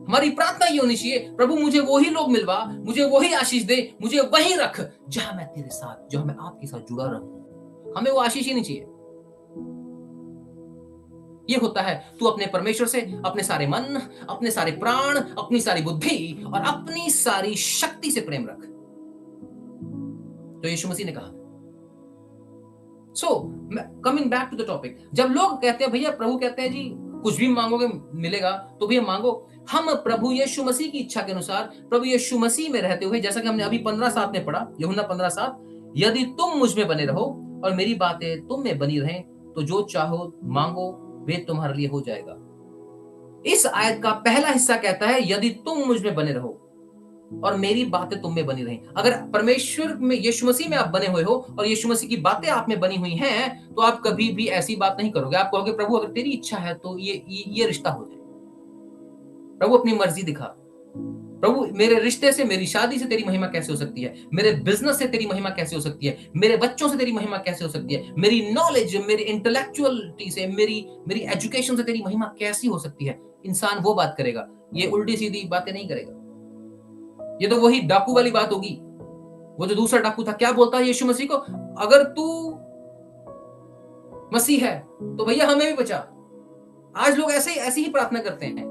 हमारी प्रार्थना ये होनी चाहिए, प्रभु मुझे वही लोग मिलवा, मुझे वही आशीष दे, मुझे वही रख जहां मैं तेरे साथ, जहां मैं आपके साथ जुड़ा रहूं। हमें वो आशीष ही नहीं चाहिए। ये होता है, तू अपने परमेश्वर से अपने सारे मन, अपने सारे प्राण, अपनी सारी बुद्धि और अपनी सारी शक्ति से प्रेम रख, तो यीशु मसीह ने कहा। Coming back to the topic, जब लोग कहते हैं भैया, प्रभु कहते हैं जी कुछ भी मांगोगे मिलेगा, तो भैया मांगो। हम प्रभु यीशु मसीह की इच्छा के अनुसार, प्रभु यीशु मसीह में रहते हुए, जैसा कि हमने अभी 15:7 में पढ़ा, यूहन्ना 15:7, यदि तुम मुझ में बने रहो और मेरी बातें तुम में बनी रहें, तो जो चाहो मांगो, वे तुम्हारे लिए हो जाएगा। इस आयत का पहला हिस्सा कहता है, यदि तुम मुझ में बने रहो और मेरी बातें तुम में बनी रहें। अगर परमेश्वर में, यीशु मसीह में आप बने हुए हो और यीशु मसीह की बातें आप में बनी हुई हैं, तो आप कभी भी ऐसी बात नहीं करोगे। आप कहोगे प्रभु अगर तेरी इच्छा है तो ये रिश्ता हो जाए। प्रभु अपनी मर्जी दिखा। प्रभु मेरे रिश्ते से, मेरी शादी से तेरी महिमा कैसे हो सकती है? मेरे बिजनेस से तेरी महिमा कैसे हो सकती है? मेरे बच्चों से तेरी महिमा कैसे हो सकती है? मेरी नॉलेज, मेरी इंटेलेक्चुअलिटी से, मेरी एजुकेशन से तेरी महिमा कैसी हो सकती है? इंसान वो बात करेगा, ये उल्टी सीधी बातें नहीं करेगा। ये तो वही डाकू वाली बात होगी। वो जो दूसरा डाकू था, क्या बोलता है यीशु मसीह को? अगर तू मसीह है तो भैया हमें भी बचा। आज लोग ऐसे ही प्रार्थना करते हैं।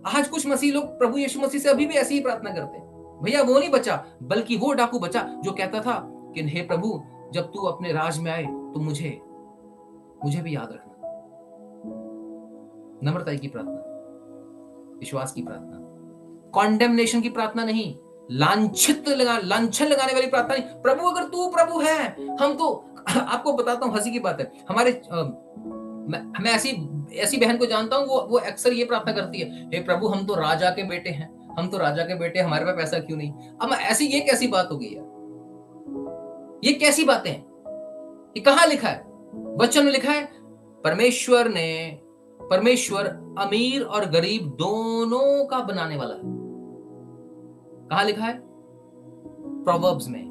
आज कुछ मसीह लोग प्रभु यीशु मसीह से अभी भी ऐसे ही प्रार्थना करते हैं। भैया वो नहीं बचा, बल्कि वो डाकू बचा जो कहता था कि हे प्रभु, जब तू अपने राज में आए तो मुझे भी याद रखना। नम्रता की प्रार्थना, विश्वास की प्रार्थना, कॉन्डेमनेशन की प्रार्थना नहीं, लांछन लगाने वाली प्रार्थना नहीं। प्रभु अगर तू प्रभु है, हम तो, आपको बताता हूँ, हंसी की बात है, मैं ऐसी बहन को जानता हूँ, वो अक्सर ये प्रार्थना करती है, हे प्रभु हम तो राजा के बेटे हैं, हमारे पास पैसा क्यों नहीं? अब ऐसी ये कैसी बात हो गई यार? ये कैसी बातें हैं? ये कहाँ लिखा है? वचन में लिखा है, परमेश्वर अमीर और गरीब दोनों का बनाने वाला है। कहाँ लिखा है? प्रोवर्ब्स में।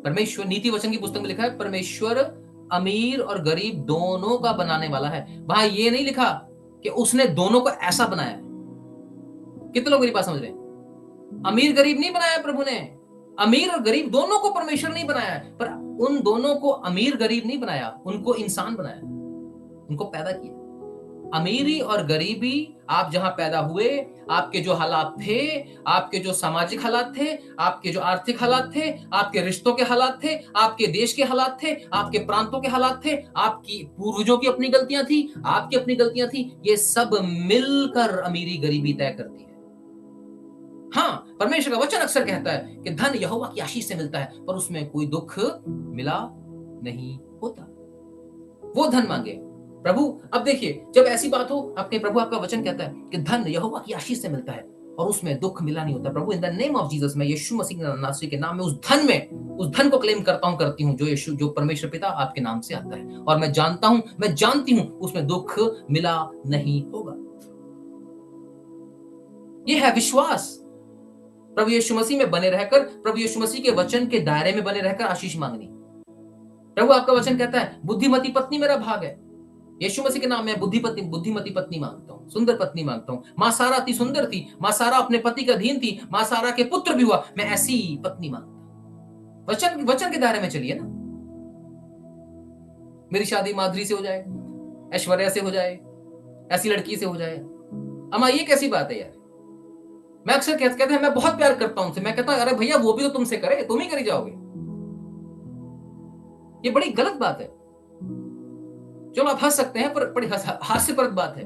परमेश्वर, नीति वचन की पुस्तक में लिखा है, परमेश्वर अमीर और गरीब दोनों का बनाने वाला है। वहां ये नहीं लिखा कि उसने दोनों को ऐसा बनाया है। कितने लोग मेरी बात समझ रहे हैं? अमीर गरीब नहीं बनाया प्रभु ने। अमीर और गरीब दोनों को परमेश्वर नहीं बनाया है, पर उन दोनों को अमीर गरीब नहीं बनाया, उनको इंसान बनाया, उनको पैदा किया। अमीरी और गरीबी, आप जहां पैदा हुए, आपके जो हालात थे, आपके जो सामाजिक हालात थे, आपके जो आर्थिक हालात थे, आपके रिश्तों के हालात थे, आपके देश के हालात थे, आपके प्रांतों के हालात थे, आपकी पूर्वजों की अपनी गलतियां थी, आपकी अपनी गलतियां थी, ये सब मिलकर अमीरी गरीबी तय करती है। हाँ, परमेश्वर का वचन अक्सर कहता है कि धन यहोवा की आशीष से मिलता है, पर उसमें कोई दुख मिला नहीं होता। वो धन मांगे प्रभु। अब देखिए, जब ऐसी बात हो, अपने प्रभु आपका वचन कहता है कि धन यहोवा की आशीष से मिलता है और उसमें दुख मिला नहीं होता। प्रभु in the name of Jesus, मैं यीशु मसीह नासरी के नाम में उस धन को क्लेम करता हूं, करती हूं जो परमेश्वर पिता आपके नाम से आता है, और मैं जानती हूं उसमें दुख मिला नहीं होगा। यह है विश्वास। प्रभु यीशु मसीह में बने रहकर, प्रभु यीशु मसीह के वचन के दायरे में बने रहकर आशीष मांगनी। प्रभु आपका वचन कहता है बुद्धिमती पत्नी मेरा भाग है। यीशु मसीह के नाम में बुद्धिमती पत्नी मांगता हूं, सुंदर पत्नी मांगता हूं। मां सारा अति सुंदर थी, मां सारा अपने पति का अधीन थी, मां सारा के पुत्र भी हुआ, मैं ऐसी पत्नी मांगता हूं। वचन के दायरे में चलिए ना। मेरी शादी माधुरी से हो जाए, ऐश्वर्या से हो जाए, ऐसी लड़की से हो जाए। अम्मा ये कैसी बात है यार? मैं अक्सर कहते हैं मैं बहुत प्यार करता हूं उनसे, मैं कहता हूं अरे भैया वो भी तो तुमसे करे, तुम ही करी जाओगे। ये बड़ी गलत बात है। चलो आप हंस सकते हैं, पर बड़ी हास्यप्रद बात है।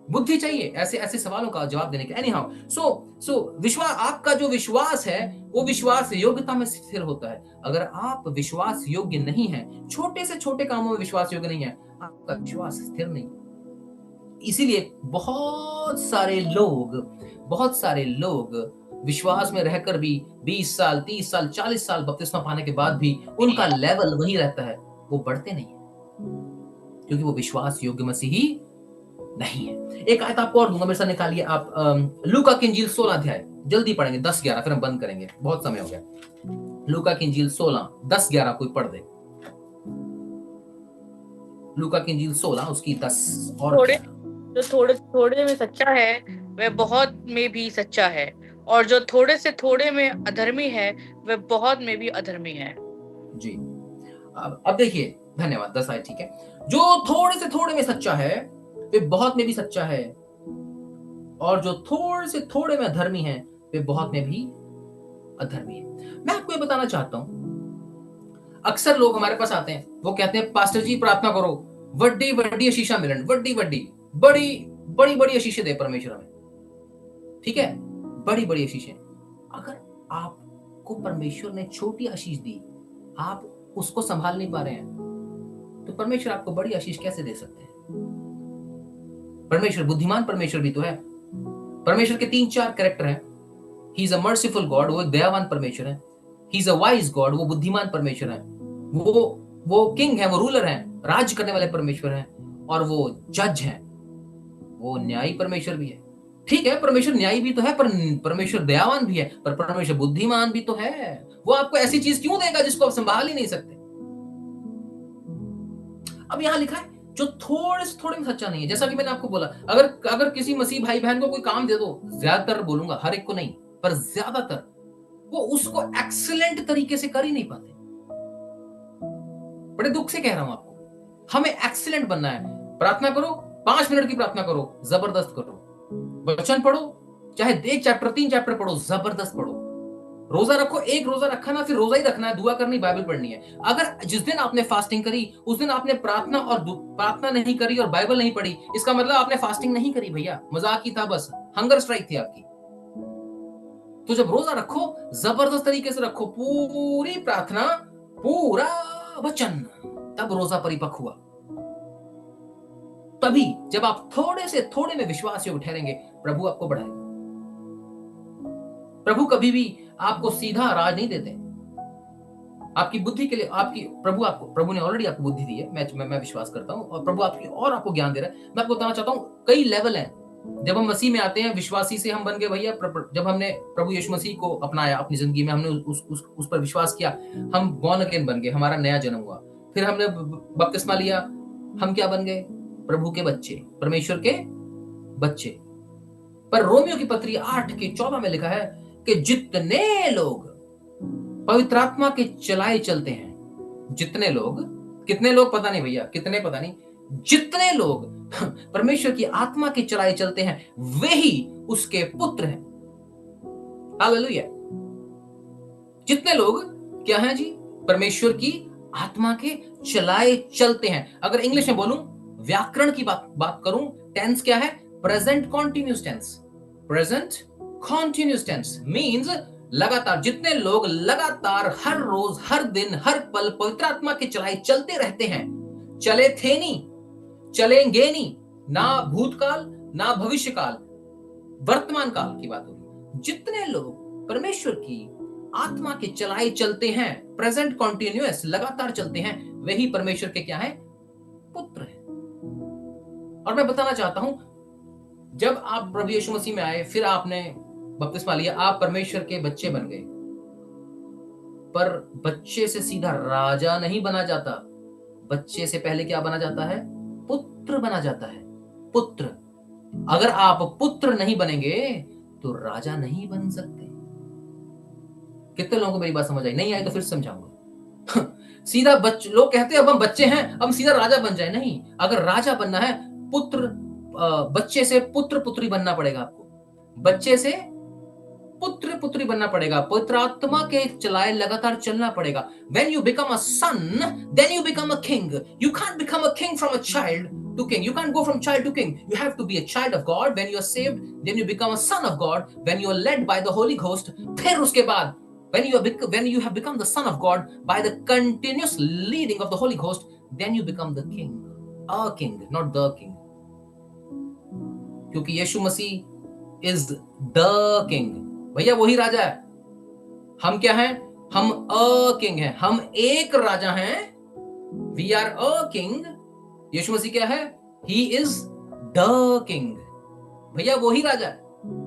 बुद्धि चाहिए ऐसे ऐसे सवालों का जवाब देने के। एनीहाउ, सो विश्वास, आपका जो विश्वास है वो विश्वास योग्यता में स्थिर होता है। अगर आप विश्वास योग्य नहीं है, छोटे से छोटे कामों में विश्वास योग्य नहीं है, आपका विश्वास स्थिर नहीं। इसीलिए बहुत सारे लोग विश्वास में रहकर भी 20 साल, 30 साल, 40 साल बपतिस्मा पाने के बाद भी उनका लेवल वही रहता है, वो बढ़ते नहीं है, क्योंकि वो विश्वास योग्य मसीही नहीं है। एक आयत आपको और दूंगा, मेरे साथ निकालिए आप लूका की इंजील 16 अध्याय, जल्दी पढ़ेंगे 10-11, फिर हम बंद करेंगे, बहुत समय हो गया। लूका की इंजील 16 10-11 कोई पढ़ दे। लूका की इंजील 16 उसकी 10 और जो थोड़े में सच्चा है वह बहुत में भी सच्चा है, और जो थोड़े से थोड़े में अधर्मी है वह बहुत में भी अधर्मी है। जी अब देखिए, धन्यवाद, 10 आयत, ठीक है। जो थोड़े से थोड़े में सच्चा है वे बहुत में भी सच्चा है, और जो थोड़े से थोड़े में अधर्मी है वे बहुत में भी अधर्मी है। मैं आपको ये बताना चाहता हूं, अक्सर लोग हमारे पास आते हैं, वो कहते हैं पास्टर जी प्रार्थना करो, वड्डी वड्डी आशीषा मिलन, बड़ी बड़ी आशीषें दे परमेश्वर हमें, ठीक है, बड़ी बड़ी आशीषें। अगर आपको परमेश्वर ने छोटी आशीष दी, आप उसको संभाल नहीं पा रहे हैं, तो परमेश्वर आपको बड़ी आशीष कैसे दे सकते हैं? परमेश्वर बुद्धिमान परमेश्वर भी तो है। परमेश्वर के 3-4 कैरेक्टर हैं। He is a merciful God, वो एक दयावान परमेश्वर है। He is a wise God, वो बुद्धिमान परमेश्वर है। वो किंग है, वो रूलर है, राज करने वाले परमेश्वर है, और वो जज है, वो न्यायी परमेश्वर भी है। ठीक है, परमेश्वर न्यायी भी तो है, पर परमेश्वर दयावान भी है, पर परमेश्वर बुद्धिमान भी तो है। वो आपको ऐसी चीज क्यों देगा जिसको आप संभाल ही नहीं सकते? अब यहां लिखा है जो थोड़े से थोड़े में सच्चा नहीं है। जैसा कि मैंने आपको बोला, अगर किसी मसीह भाई बहन को कोई काम दे दो, ज्यादातर बोलूंगा, हर एक को नहीं, पर ज्यादातर वो उसको एक्सीलेंट तरीके से कर ही नहीं पाते। बड़े दुख से कह रहा हूं आपको, हमें एक्सीलेंट बनना है। प्रार्थना करो, 5 मिनट की प्रार्थना करो, जबरदस्त करो। वचन पढ़ो, चाहे 1 चैप्टर 3 चैप्टर पढ़ो, जबरदस्त पढ़ो। रोजा रखो, एक रोजा रखा ना, फिर रोजा ही रखना है, दुआ करनी, बाइबल पढ़नी है। अगर जिस दिन आपने फास्टिंग करी उस दिन आपने प्रार्थना नहीं करी और बाइबल नहीं पढ़ी, इसका मतलब आपने फास्टिंग नहीं करी भैया, मजाक ही था, बस हंगर स्ट्राइक थी आपकी। तो जब रोजा रखो, जबरदस्त तरीके से रखो, पूरी प्रार्थना, पूरा वचन, तब रोजा परिपक्व हुआ। तभी जब आप थोड़े से थोड़े में विश्वास योग्य ठहरेंगे, प्रभु आपको बढ़ाएगा। प्रभु कभी भी आपको सीधा राज नहीं देते। आपकी बुद्धि के लिए प्रभु ने ऑलरेडी आपको बुद्धि दी है, मैं विश्वास करता हूं, और प्रभु आपको ज्ञान दे रहा है। मैं आपको बताना चाहता हूं, कई लेवल हैं। जब हम मसीह में आते हैं, विश्वासी से हम बन गए भैया, जब हमने प्रभु यीशु मसीह को अपनाया अपनी जिंदगी में, हमने उस पर विश्वास किया, हम बॉर्न अगेन बन गए, हमारा नया जन्म हुआ। फिर हमने बपतिस्मा लिया, हम क्या बन गए? प्रभु के बच्चे, परमेश्वर के बच्चे। पर रोमियो की पत्री 8:14 में लिखा है कि जितने लोग पवित्र आत्मा के चलाए चलते हैं, जितने लोग, कितने लोग पता नहीं भैया, कितने पता नहीं, जितने लोग परमेश्वर की आत्मा के चलाए चलते हैं, वे ही उसके पुत्र हैं। हालेलुया। जितने लोग क्या हैं जी? परमेश्वर की आत्मा के चलाए चलते हैं। अगर इंग्लिश में बोलूं, व्याकरण की बात करूं, टेंस क्या है? Present continuous tense. Present continuous tense means लगातार। जितने लोग लगातार हर रोज, हर दिन, हर पल पवित्र आत्मा के चलाए चलते रहते हैं, चले थे नहीं, चलेंगे नहीं, ना भूतकाल ना भविष्यकाल, वर्तमान काल की बात होगी। जितने लोग परमेश्वर की आत्मा के चलाए चलते हैं, प्रेजेंट कॉन्टिन्यूअस लगातार चलते हैं, वही परमेश्वर के क्या है? पुत्र है। और मैं बताना चाहता हूं, जब आप प्रभु यीशु मसीह में आए, फिर आपने बपतिस्मा लिया, आप परमेश्वर के बच्चे बन गए। पर बच्चे से सीधा राजा नहीं बना जाता। बच्चे से पहले क्या बना जाता है? पुत्र बना जाता है। पुत्र। अगर आप पुत्र नहीं बनेंगे तो राजा नहीं बन सकते। कितने लोगों को मेरी बात समझ आई? नहीं आई तो फिर समझाऊंगा। सीधा लोग कहते हैं अब हम बच्चे हैं, अब सीधा राजा बन जाए। नहीं, अगर राजा बनना है, बच्चे से पुत्र पुत्री बनना पड़ेगा आपको। बच्चे से पुत्र पुत्री बनना पड़ेगा, पवित्र आत्मा के चलाए लगातार चलना पड़ेगा। When you become a son, then you become a king. You can't become a king from a child to king. You can't go from child to king. You have to be a child of God. When you are saved, then you become a son of God. When you are led by the Holy Ghost, फिर उसके बाद when you have become the son of God by the continuous leading of the Holy Ghost, then you become the king. A king, not the king. क्योंकि यीशु मसीह is the king. भैया वही राजा है। हम क्या हैं? हम अ किंग हैं। हम एक राजा हैं। We are a king. यीशु मसीह क्या है? He is the king. भैया वही राजा है,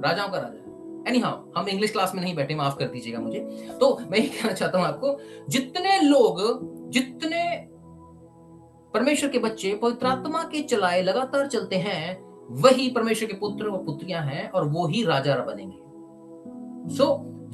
राजाओं का राजा है। एनीहाउ, हम इंग्लिश क्लास में नहीं बैठे, माफ कर दीजिएगा मुझे। तो मैं ये कहना चाहता हूं आपको, जितने परमेश्वर के बच्चे पवित्र आत्मा के चलाए लगातार चलते हैं, वही परमेश्वर के पुत्र और पुत्रियां हैं, और वो ही राजा बनेंगे।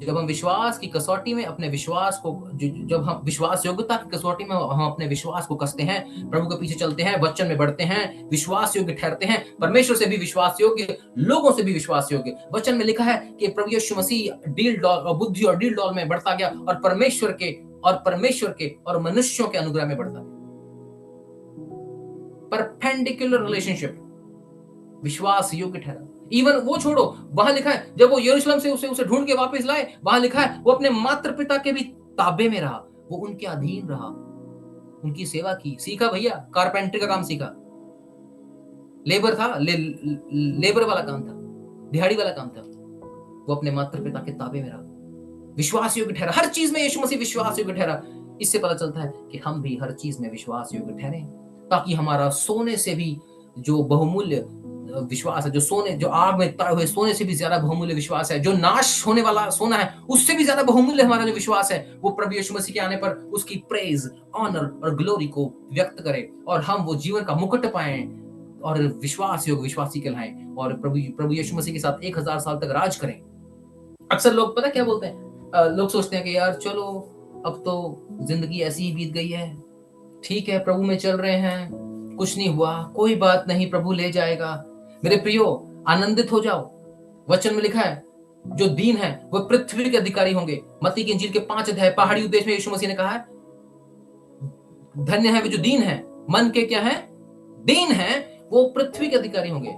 जब हम विश्वास की कसौटी में अपने विश्वास को, जब हम विश्वास योग्यता की कसौटी में हम अपने विश्वास को कसते हैं, प्रभु के पीछे चलते हैं, वचन में बढ़ते हैं, विश्वास योग्य ठहरते हैं, परमेश्वर से भी विश्वास योग्य, लोगों से भी विश्वास योग्य। वचन में लिखा है कि प्रभु यीशु मसीह डील डॉल और बुद्धि और डील डॉल में बढ़ता गया, और परमेश्वर के और मनुष्यों के अनुग्रह में बढ़ता गया। परपेंडिकुलर रिलेशनशिप, विश्वास योग्य ठहरा। इवन वो छोड़ो, वहां लिखा है जब वो यरूशलेम से उसे ढूंढ के वापस लाए, वहां लिखा है वो अपने माता पिता के भी ताबे में रहा, वो उनके अधीन रहा, उनकी सेवा की, सीखा। भैया कारपेंटर का काम सीखा, लेबर था, लेबर वाला काम था, दिहाड़ी वाला काम था। वो अपने माता पिता के ताबे में रहा, विश्वास योग्य ठहरा। हर चीज में यीशु मसीह विश्वास योग्य ठहरा। इससे पता चलता है कि हम भी हर चीज में विश्वास योग्य ठहरे, ताकि हमारा सोने से भी जो बहुमूल्य विश्वास है, जो आग में तड़े हुए सोने से भी ज्यादा बहुमूल्य विश्वास है, जो नाश होने वाला सोना है उससे भी ज्यादा बहुमूल्य हमारा जो विश्वास है, वो प्रभु यीशु मसीह के आने पर उसकी प्रेज, ऑनर और ग्लोरी को व्यक्त करे, और हम वो जीवन का मुकुट पाएं और विश्वास योग्य विश्वासी कहलाएं, और प्रभु यीशु मसीह के साथ 1000 साल तक राज करें। अक्सर लोग पता क्या बोलते हैं? लोग सोचते हैं कि यार चलो अब तो जिंदगी ऐसी ही बीत गई है, ठीक है, प्रभु में चल रहे हैं, कुछ नहीं हुआ, कोई बात नहीं, प्रभु ले जाएगा। मेरे प्रियो, आनंदित हो जाओ। वचन में लिखा है जो दीन है वो पृथ्वी के अधिकारी होंगे। मत्ती की इंजील के 5 अध्याय पहाड़ी उपदेश में यीशु मसीह ने कहा है, धन्य है वे जो दीन है, मन के क्या है? दीन है, वो पृथ्वी के अधिकारी होंगे।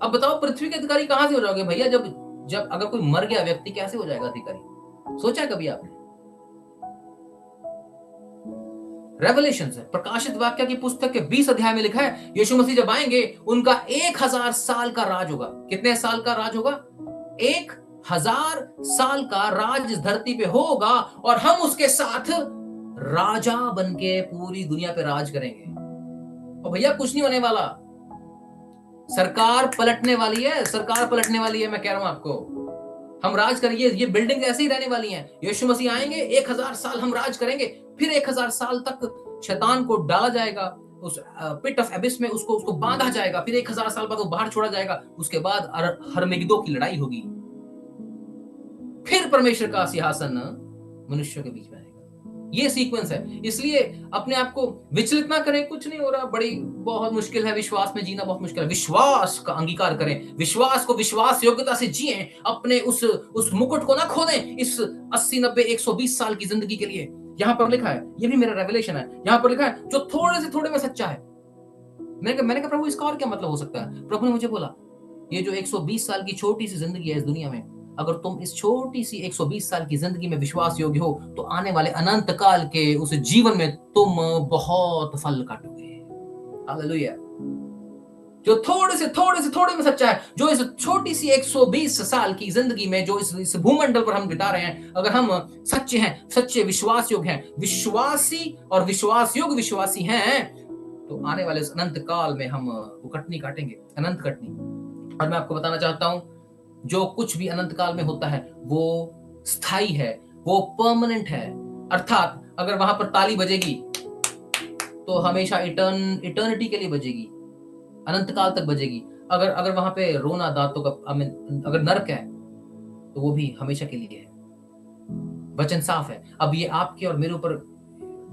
अब बताओ पृथ्वी के अधिकारी कहां से हो जाओगे भैया? जब अगर कोई मर गया व्यक्ति, कैसे हो जाएगा अधिकारी? सोचा कभी आपने? रेवलेशन है, प्रकाशित वाक्य की पुस्तक के 20 अध्याय में लिखा है यीशु मसीह जब आएंगे उनका 1000 साल का राज होगा। कितने साल का राज होगा? 1000 साल का राज इस धरती पे होगा, और हम उसके साथ राजा बन के पूरी दुनिया पे राज करेंगे। और भैया कुछ नहीं होने वाला, सरकार पलटने वाली है, सरकार पलटने वाली है। मैं कह रहा हूं आपको, हम राज करेंगे, ये बिल्डिंग ऐसे ही रहने वाली हैं। यीशु मसीह आएंगे, 1000 साल हम राज करेंगे, फिर 1000 साल तक शैतान को डाला जाएगा उस पिट ऑफ एबिस में, उसको बांधा जाएगा, फिर 1000 साल बाद वो बाहर छोड़ा जाएगा। उसके बाद हरमेगिदो की लड़ाई होगी, फिर परमेश्वर का सिंहासन मनुष्यों के बीच में आएगा। ये सीक्वेंस है। इसलिए अपने आप को विचलित ना करें, कुछ नहीं हो रहा, बहुत मुश्किल है, विश्वास में जीना बहुत मुश्किल है। विश्वास का अंगीकार करें, विश्वास को विश्वास योग्यता से जिएं, अपने उस मुकुट को ना खो दें इस 80, 90, 120 साल की जिंदगी के लिए। यहां पर लिखा है, ये भी मेरा रेवलेशन है, यहां पर लिखा है जो थोड़े से थोड़े में सच्चा है। मैंने कहा प्रभु इसका और क्या मतलब हो सकता है? प्रभु ने मुझे बोला ये जो 120 साल की छोटी सी जिंदगी है इस दुनिया में, अगर तुम इस छोटी सी 120 साल की जिंदगी में विश्वास योग्य हो तो आने वाले अनंत काल के उस जीवन में तुम बहुत फल काटोगे। हालेलुया। जो थोड़े से थोड़े में सच्चा है, जो इस छोटी सी 120 साल की जिंदगी में जो इस भूमंडल पर हम बिता रहे हैं, अगर हम सच्चे हैं, सच्चे विश्वास योग हैं, विश्वासी और विश्वास योग विश्वासी हैं, तो आने वाले इस अनंत काल में हम वो कटनी काटेंगे, अनंत कटनी। और मैं आपको बताना चाहता हूं, जो कुछ भी अनंत काल में होता है वो स्थायी है, वो परमानेंट है। अर्थात अगर वहां पर ताली बजेगी तो हमेशा इटर्निटी के लिए बजेगी, अनंत काल तक बजेगी। अगर वहां पे रोना दांतों का अगर नरक है तो वो भी हमेशा के लिए है। वचन साफ है। अब ये आपके और मेरे ऊपर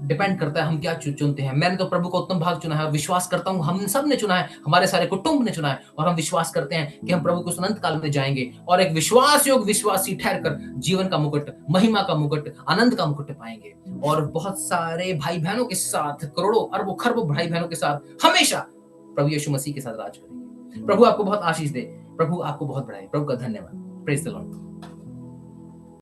डिपेंड करता है हम क्या चुनते हैं। मैंने तो प्रभु का उत्तम भाग चुना है और विश्वास करता हूं हम सब ने चुना है, हमारे सारे कुटुंब ने चुना है, और हम विश्वास करते हैं कि हम प्रभु को अनंत काल में जाएंगे और एक विश्वास योग विश्वासी ठहरकर जीवन का मुकुट, महिमा का मुकुट, आनंद का मुकुट पाएंगे और बहुत सारे भाई बहनों के साथ, करोड़ों अरबों खरबों भाई बहनों के साथ हमेशा प्रभु यीशु मसीह के साथ राज करेंगे। प्रभु आपको बहुत आशीष दे, प्रभु आपको बहुत बढ़ाए। प्रभु का धन्यवाद। Praise the Lord.